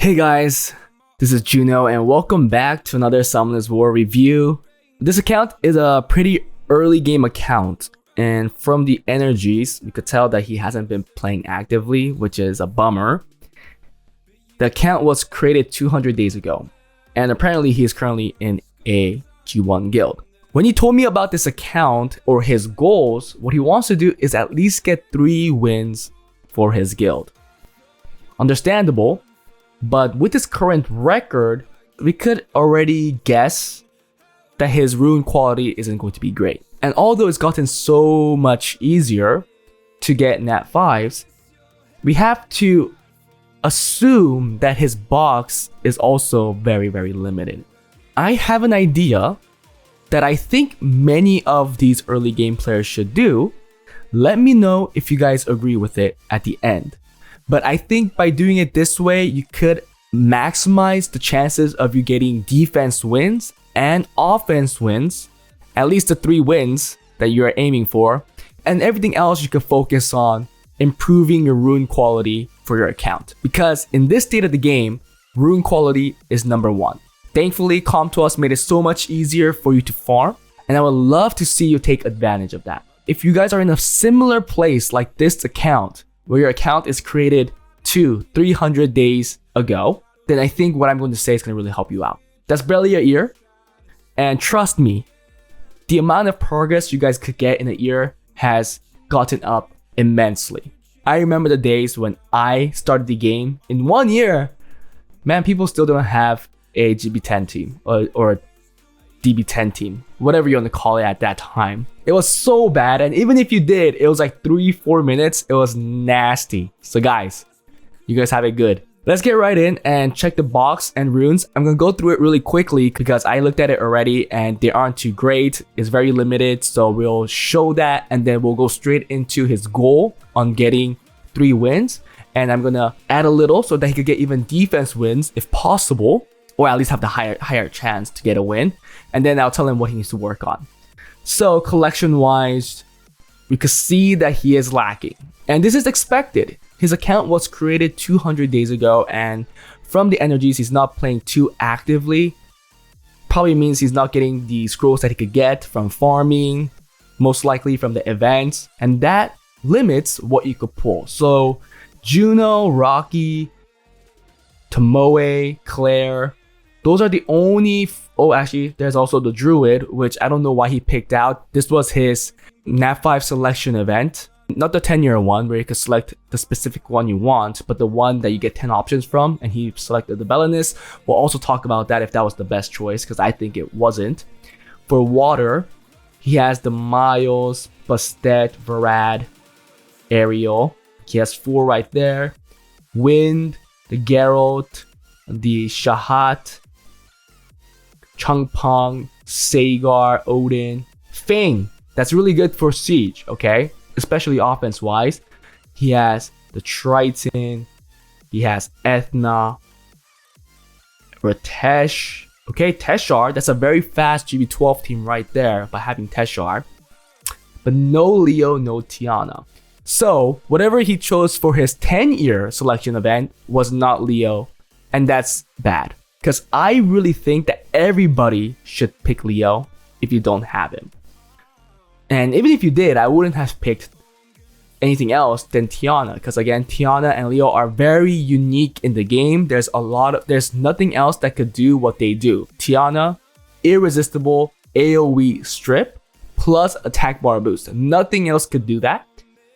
Hey guys, this is Juno and welcome back to another Summoners War review. This account is a pretty early game account, and from the energies, we could tell that he hasn't been playing actively, which is a bummer. The account was created 200 days ago, and apparently he is currently in a G1 guild. When he told me about this account or his goals, what he wants to do is at least get 3 wins for his guild. Understandable, but with his current record, we could already guess that his rune quality isn't going to be great. And although it's gotten so much easier to get nat 5s, we have to assume that his box is also very limited. I have an idea that I think many of these early game players should do. Let me know if you guys agree with it at the end. But I think by doing it this way, you could maximize the chances of you getting defense wins and offense wins, at least the 3 wins that you're aiming for, and everything else you can focus on improving your rune quality for your account. Because in this state of the game, rune quality is number 1. Thankfully, Comtois made it so much easier for you to farm, and I would love to see you take advantage of that. If you guys are in a similar place like this account, where your account is created 200-300 days ago, then I think what I'm going to say is going to really help you out. That's barely a year, and trust me, the amount of progress you guys could get in a year has gotten up immensely. I remember the days when I started the game in 1 year, man, people still don't have a GB10 team or a DB10 team, whatever you want to call it at that time. It was so bad, and even if you did, it was like 3-4 minutes. It was nasty. So guys, you guys have it good. Let's get right in and check the box and runes. I'm gonna go through it really quickly because I looked at it already and they aren't too great. It's very limited, so we'll show that and then we'll go straight into his goal on getting 3 wins. And I'm gonna add a little so that he could get even defense wins if possible, or at least have the higher chance to get a win. And then I'll tell him what he needs to work on. So collection wise, we could see that he is lacking, and this is expected. His account was created 200 days ago, and from the energies, he's not playing too actively. Probably means he's not getting the scrolls that he could get from farming, most likely from the events, and that limits what you could pull. So Juno, Rocky, Tomoe, Claire, those are the only... Oh, actually, there's also the Druid, which I don't know why he picked out. This was his nat 5 selection event. Not the 10-year one where you can select the specific one you want, but the one that you get 10 options from, and he selected the Belinus. We'll also talk about that if that was the best choice, because I think it wasn't. For water, he has the Miles, Bastet, Varad, Ariel. He has 4 right there. Wind, the Geralt, the Shahat, Changpong, Sagar, Odin, Fang. That's really good for Siege, okay? Especially offense-wise. He has the Triton, he has Ethna, Ratesh, okay, Teshar. That's a very fast GB12 team right there by having Teshar. But no Leo, no Tiana. So whatever he chose for his 10-year selection event was not Leo, and that's bad. Because I really think that everybody should pick Leo if you don't have him. And even if you did, I wouldn't have picked anything else than Tiana. Because again, Tiana and Leo are very unique in the game. There's nothing else that could do what they do. Tiana, irresistible AoE strip plus attack bar boost. Nothing else could do that.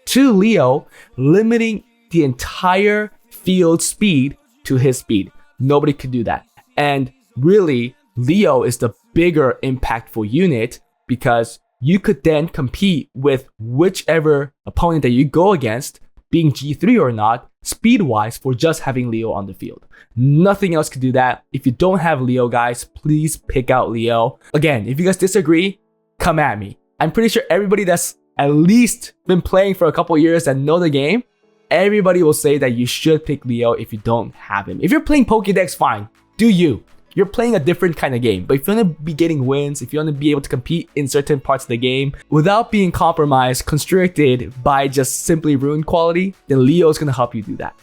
To Leo, limiting the entire field speed to his speed. Nobody could do that. And really, Leo is the bigger impactful unit because you could then compete with whichever opponent that you go against, being G3 or not, speed-wise for just having Leo on the field. Nothing else could do that. If you don't have Leo, guys, please pick out Leo. Again, if you guys disagree, come at me. I'm pretty sure everybody that's at least been playing for a couple years and know the game, everybody will say that you should pick Leo if you don't have him. If you're playing Pokédex, fine. Do you. You're playing a different kind of game. But if you want to be getting wins, if you want to be able to compete in certain parts of the game without being compromised, constricted by just simply rune quality, then Leo is going to help you do that.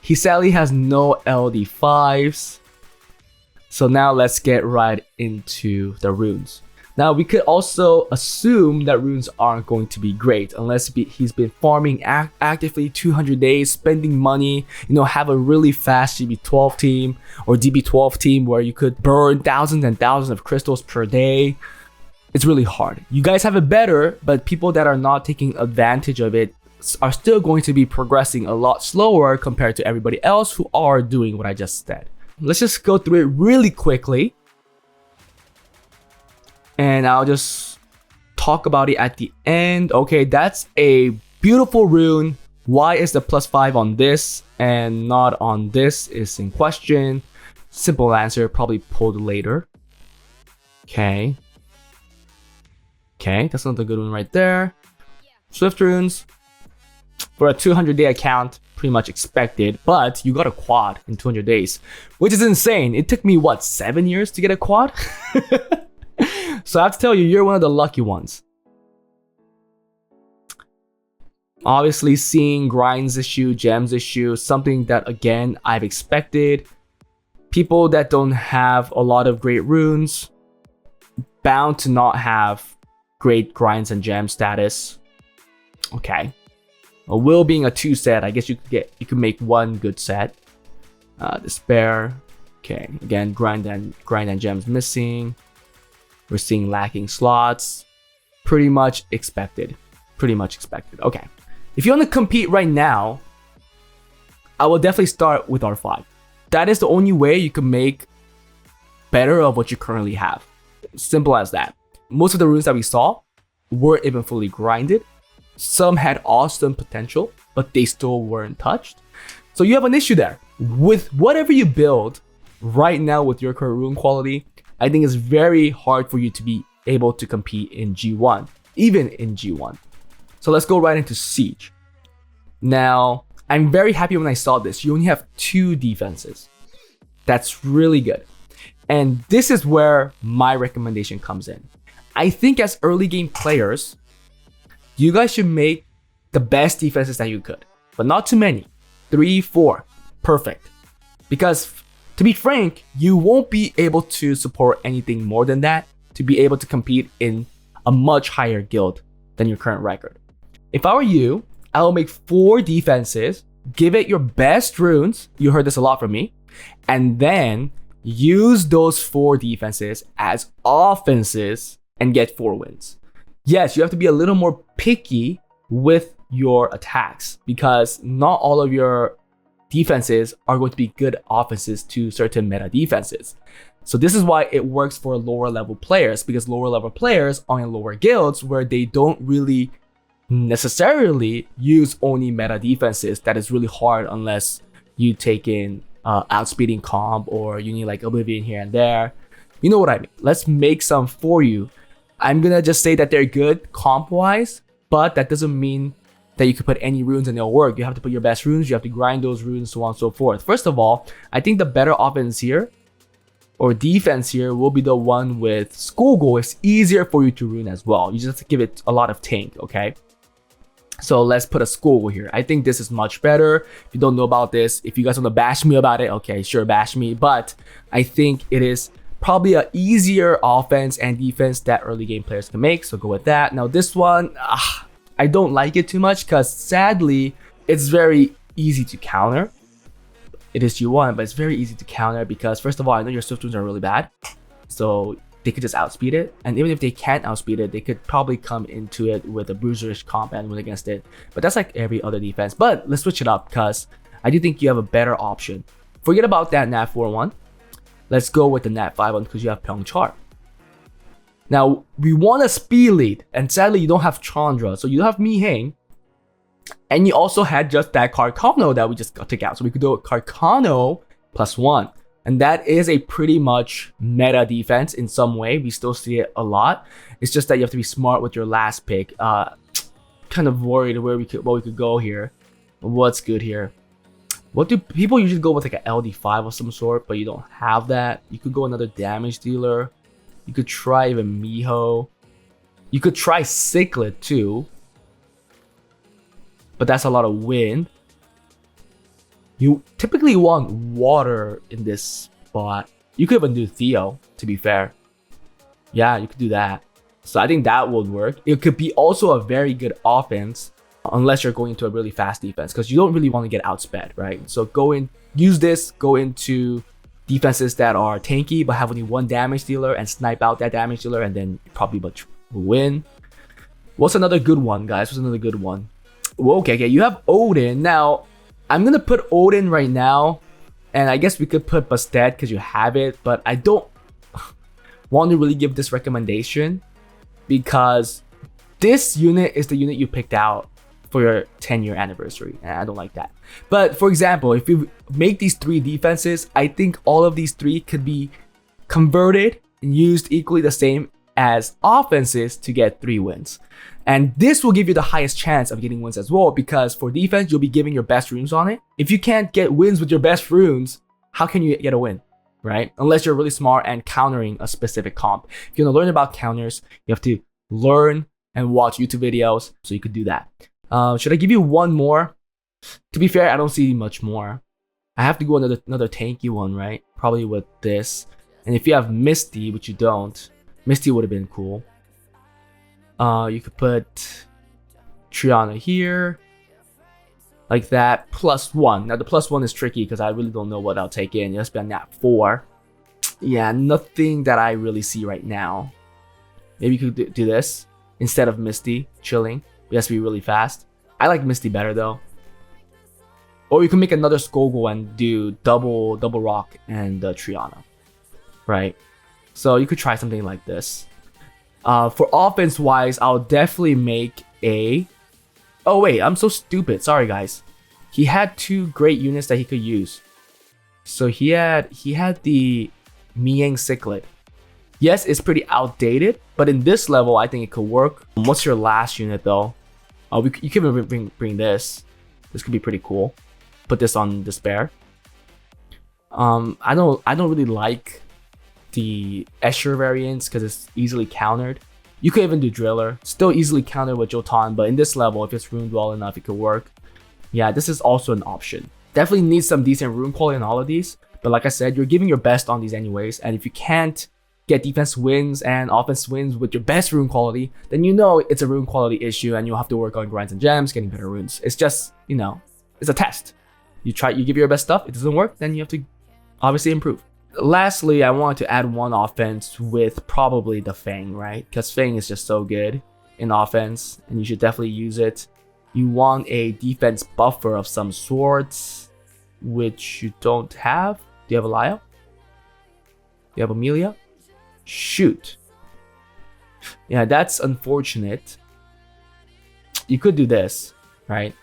He sadly has no LD5s. So now let's get right into the runes. Now we could also assume that runes aren't going to be great unless he's been farming actively 200 days, spending money, have a really fast GB12 team or DB12 team where you could burn thousands and thousands of crystals per day. It's really hard. You guys have it better, but people that are not taking advantage of it are still going to be progressing a lot slower compared to everybody else who are doing what I just said. Let's just go through it really quickly. And I'll just talk about it at the end. Okay, that's a beautiful rune. Why is the +5 on this and not on this is in question. Simple answer, probably pulled later. Okay, that's another good one right there. Swift runes. For a 200-day account, pretty much expected, but you got a quad in 200 days, which is insane. It took me, 7 years to get a quad? So I have to tell you, you're one of the lucky ones. Obviously, seeing grinds issue, gems issue, something that, again, I've expected. People that don't have a lot of great runes, bound to not have great grinds and gem status. Okay. A will being a 2 set, I guess you could make 1 good set. Despair. Okay, again, grind and gems missing. We're seeing lacking slots. Pretty much expected. Okay. If you want to compete right now, I will definitely start with R5. That is the only way you can make better of what you currently have. Simple as that. Most of the runes that we saw weren't even fully grinded. Some had awesome potential, but they still weren't touched. So you have an issue there. With whatever you build right now with your current rune quality, I think it's very hard for you to be able to compete in G1, even in G1. So let's go right into Siege. Now, I'm very happy when I saw this. You only have 2 defenses. That's really good. And this is where my recommendation comes in. I think as early game players, you guys should make the best defenses that you could, but not too many. 3, 4, perfect. Because to be frank, you won't be able to support anything more than that to be able to compete in a much higher guild than your current record. If I were you, I will make 4 defenses, give it your best runes, you heard this a lot from me, and then use those 4 defenses as offenses and get 4 wins. Yes, you have to be a little more picky with your attacks because not all of your defenses are going to be good offenses to certain meta defenses. So this is why it works for lower level players, because lower level players are in lower guilds where they don't really necessarily use only meta defenses. That is really hard unless you take in outspeeding comp or you need like Oblivion here and there. You know what I mean? Let's make some for you. I'm gonna just say that they're good comp wise, but that doesn't mean that you could put any runes and they'll work. You have to put your best runes, you have to grind those runes, so on and so forth. First of all, I think the better offense here or defense here will be the one with School Goal. It's easier for you to rune as well. You just have to give it a lot of tank, okay? So let's put a School Goal here. I think this is much better. If you don't know about this, if you guys want to bash me about it, okay, sure, bash me. But I think it is probably an easier offense and defense that early game players can make. So go with that. Now this one, I don't like it too much because sadly, it's very easy to counter. It is G1, but it's very easy to counter because first of all, I know your Swift runes are really bad. So they could just outspeed it. And even if they can't outspeed it, they could probably come into it with a bruiserish comp and win against it. But that's like every other defense. But let's switch it up because I do think you have a better option. Forget about that Nat 4 one. Let's go with the Nat 5 one because you have Pyeongchar. Now, we want a speed lead, and sadly, you don't have Chandra, so you have Miheng, and you also had just that Carcano that we just got took out, so we could do a Carcano +1, and that is a pretty much meta defense in some way. We still see it a lot. It's just that you have to be smart with your last pick. Kind of worried where we could go here. What's good here? What do people usually go with, like an LD5 of some sort, but you don't have that. You could go another damage dealer. You could try even Miho. You could try Ciclet too. But that's a lot of wind. You typically want water in this spot. You could even do Theo, to be fair. Yeah, you could do that. So I think that would work. It could be also a very good offense unless you're going into a really fast defense, because you don't really want to get outsped, right? So use this, go into defenses that are tanky but have only one damage dealer and snipe out that damage dealer, and then you probably will win. What's another good one, guys? What's another good one? Well, okay, you have Odin. Now, I'm gonna put Odin right now, and I guess we could put Bastet because you have it, but I don't want to really give this recommendation because this unit is the unit you picked out for your 10-year anniversary, and I don't like that. But for example, if you make these 3 defenses, I think all of these 3 could be converted and used equally the same as offenses to get 3 wins. And this will give you the highest chance of getting wins as well, because for defense, you'll be giving your best runes on it. If you can't get wins with your best runes, how can you get a win, right? Unless you're really smart and countering a specific comp. If you want to learn about counters, you have to learn and watch YouTube videos, so you could do that. Should I give you one more? To be fair, I don't see much more. I have to go another tanky one, right? Probably with this. And if you have Misty, which you don't, Misty would have been cool. You could put Triana here, like that, +1. Now the +1 is tricky because I really don't know what I'll take in. It has to be on nat 4. Yeah, nothing that I really see right now. Maybe you could do this instead of Misty chilling. It has to be really fast. I like Misty better though. Or you can make another Skogul and do double rock and Triana, right? So you could try something like this. For offense wise, I'll definitely make a... Oh wait, I'm so stupid. Sorry guys. He had 2 great units that he could use. So he had the Miang Cichlid. Yes, it's pretty outdated, but in this level, I think it could work. What's your last unit though? You can even bring this. This could be pretty cool. Put this on Despair. I don't really like the Escher variants because it's easily countered. You could even do Driller, still easily countered with Jotun, but in this level, if it's runed well enough, it could work. Yeah, this is also an option. Definitely need some decent rune quality in all of these, but like I said, you're giving your best on these anyways, and if you can't get defense wins and offense wins with your best rune quality, then you know it's a rune quality issue and you'll have to work on grinds and gems, getting better runes. It's just, you know, it's a test. You give your best stuff, it doesn't work, then you have to obviously improve. Lastly, I wanted to add one offense with probably the Fang, right? Because Fang is just so good in offense and you should definitely use it. You want a defense buffer of some sorts, which you don't have. Do you have Elia? Do you have Amelia? Shoot. Yeah, that's unfortunate. You could do this, right?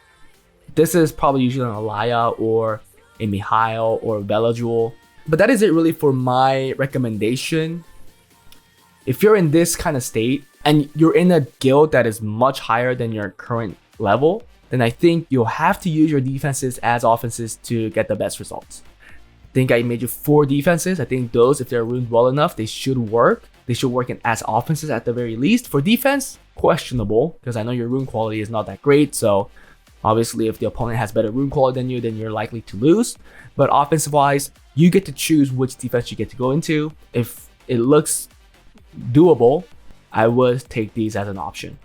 This is probably usually an Elia or a Mihail or Belajul. But that is it really for my recommendation. If you're in this kind of state and you're in a guild that is much higher than your current level, then I think you'll have to use your defenses as offenses to get the best results. I think I made you 4 defenses. I think those, if they're runed well enough, they should work. They should work as offenses at the very least. For defense, questionable, because I know your rune quality is not that great. So obviously, if the opponent has better rune quality than you, then you're likely to lose. But offensive-wise, you get to choose which defense you get to go into. If it looks doable, I would take these as an option.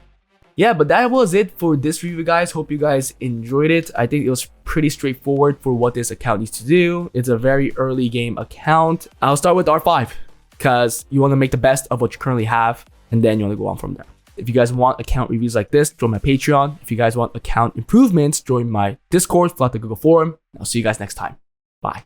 Yeah, but that was it for this review, guys. Hope you guys enjoyed it. I think it was pretty straightforward for what this account needs to do. It's a very early game account. I'll start with R5 because you want to make the best of what you currently have, and then you want to go on from there. If you guys want account reviews like this, join my Patreon. If you guys want account improvements, join my Discord, fill out the Google form. I'll see you guys next time. Bye.